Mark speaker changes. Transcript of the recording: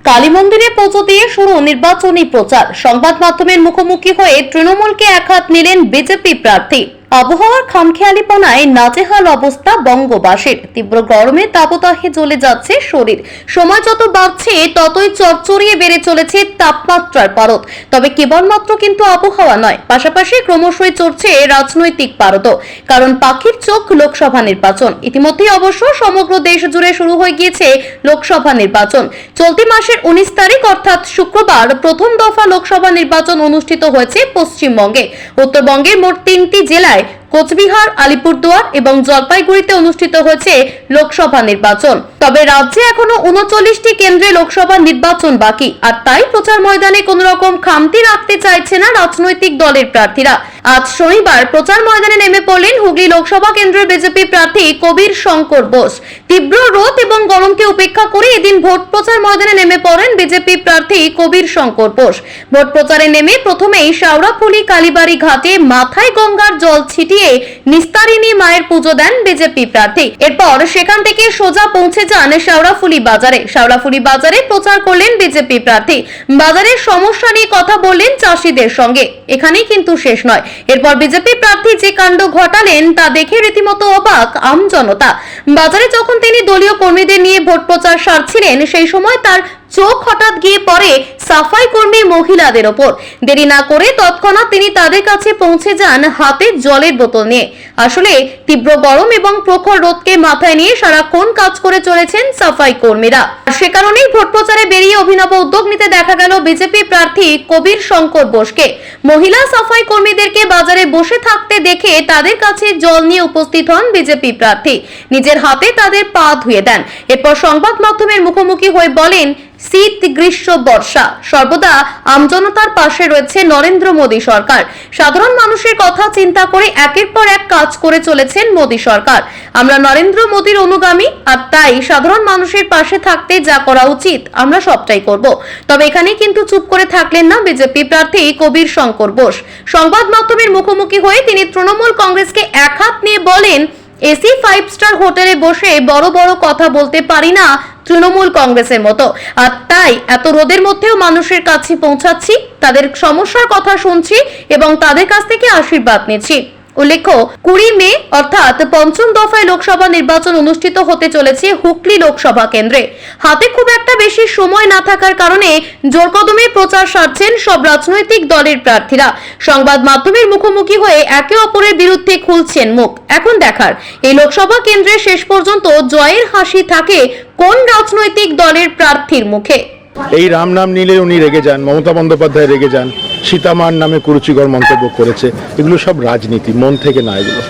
Speaker 1: কালী মন্দিরে পুজো দিয়ে শুরু নির্বাচনী প্রচার। সংবাদ মাধ্যমের মুখোমুখি হয়ে তৃণমূলকে একহাত নিলেন বিজেপি প্রার্থী। আবহাওয়ার খামখেয়ালিপনায় নাজেহাল অবস্থা বঙ্গবাসীর। তীব্র গরমে তাপদাহে জ্বলে যাচ্ছে শরীর। সময় যত বাড়ছে ততই চড়চড়িয়ে বেড়ে চলেছে তাপমাত্রার পারদ। তবে কেবলমাত্র কিন্তু আবহাওয়া নয়, পাশাপাশি ক্রমশই চড়ছে রাজনৈতিক পারদও। কারণ পাখির চোখ লোকসভা নির্বাচন। ইতিমধ্যেই অবশ্য সমগ্র দেশ জুড়ে শুরু হয়ে গিয়েছে লোকসভা নির্বাচন। চলতি মাসের 19 তারিখ অর্থাৎ শুক্রবার প্রথম দফা লোকসভা নির্বাচন অনুষ্ঠিত হয়েছে পশ্চিমবঙ্গে। উত্তরবঙ্গের মোট 3টি জেলায় কোচবিহার, আলিপুরদুয়ার এবং জলপাইগুড়িতে অনুষ্ঠিত হয়েছে লোকসভা নির্বাচন। তবে রাজ্যে এখনো 39টি কেন্দ্রে লোকসভা নির্বাচন বাকি, আর তাই প্রচার ময়দানে কোন রকম খামতি রাখতে চাইছে না রাজনৈতিক দলের প্রার্থীরা। আজ শনিবার প্রচার ময়দানে নেমে পড়লেন হুগলি লোকসভা কেন্দ্রের বিজেপি প্রার্থী কবির শঙ্কর বোস। তীব্র রোদ এবং গরমকে উপেক্ষা করে এদিন ভোট প্রচার ময়দানে নেমে পড়েন বিজেপি প্রার্থী কবির শঙ্কর বোস। ভোট প্রচারে নেমে প্রথমেই শাওড়াফুলি কালীবাড়ি ঘাটে মাথায় গঙ্গার জল ছিটিয়ে নিস্তারিণী মায়ের পুজো দেন বিজেপি প্রার্থী। এরপর সেখান থেকে সোজা পৌঁছে যান শাওড়াফুলি বাজারে। শাওড়াফুলি বাজারে প্রচার করলেন বিজেপি প্রার্থী। বাজারের সমস্যা নিয়ে কথা বললেন চাষিদের সঙ্গে। এখানেই কিন্তু শেষ নয়। এরপর বিজেপি প্রার্থী যে কাণ্ড ঘটালেন তা দেখে রীতিমতো অবাক আম জনতা। বাজারে যখন তিনি দলীয় কর্মীদের নিয়ে ভোট প্রচার সারছিলেন, সেই সময় তার চোখ হঠাৎ গিয়ে পড়ে সাফাই কর্মী মহিলাদের ওপর। দেরি না করে তৎক্ষণাৎ তিনি তাদের কাছে পৌঁছে যান হাতে জলের বোতল নিয়ে। আসলে তীব্র গরম এবং প্রখর রোদকে মাথায় নিয়ে সারাক্ষণ কাজ করে চলেছেন সাফাই কর্মীরা। সে কারণেই ভোট প্রচারে বেরিয়ে অভিনব উদ্যোগ নিতে দেখা গেল বিজেপি প্রার্থী কবির শঙ্কর বোসকে। মহিলা সাফাই কর্মীদেরকে বাজারে বসে থাকতে দেখে তাদের কাছে জল নিয়ে উপস্থিত হন বিজেপি প্রার্থী। নিজের হাতে তাদের পা ধুয়ে দেন। এরপর সংবাদ মাধ্যমের মুখোমুখি হয়ে বলেন, শীত, গ্রীষ্ম, বর্ষা সর্বদা আমজনতার পাশে রয়েছে নরেন্দ্র মোদী সরকার। সাধারণ মানুষের কথা চিন্তা করে একের পর এক কাজ করে চলেছেন মোদী সরকার। আমরা নরেন্দ্র মোদীর অনুগামী, আর তাই সাধারণ মানুষের পাশে থাকতে যা করা উচিত আমরা সবটাই করব। তবে এখানে কিন্তু চুপ করে থাকলেন না বিজেপি প্রার্থী কবির শঙ্কর বোস। সংবাদ মাধ্যমের মুখোমুখি হয়ে তিনি তৃণমূল কংগ্রেসকে একহাত নিয়ে বলেন, এসি 5 স্টার হোটেলে বসে বড় বড় কথা বলতে পারি না তৃণমূল কংগ্রেসের মতো, আর তাই এত রোদের মধ্যেও মানুষের কাছে পৌঁছাচ্ছি, তাদের সমস্যার কথা শুনছি এবং তাদের কাছ থেকে আশীর্বাদ নিচ্ছি। উল্লেখ্য, 20 মে অর্থাৎ পঞ্চম দফায় লোকসভা নির্বাচন অনুষ্ঠিত হতে চলেছে হুগলি লোকসভা কেন্দ্রে। হাতে খুব একটা বেশি সময় না থাকার কারণে জোর কদমে প্রচার সারছেন সব রাজনৈতিক দলের প্রার্থীরা। সংবাদ মাধ্যমের মুখোমুখি হয়ে একে অপরের বিরুদ্ধে খুলছেন মুখ। এখন দেখার, এই লোকসভা কেন্দ্রে শেষ পর্যন্ত জয়ের হাসি থাকে কোন রাজনৈতিক দলের প্রার্থীর মুখে।
Speaker 2: এই রাম নাম নিলে উনি রেগে যান, মমতা বন্দ্যোপাধ্যায় রেগে যান, সীতামার নামে কুরুচিকর মন্তব্য করেছে। এগুলো সব রাজনীতি, মন থেকে না এগুলো।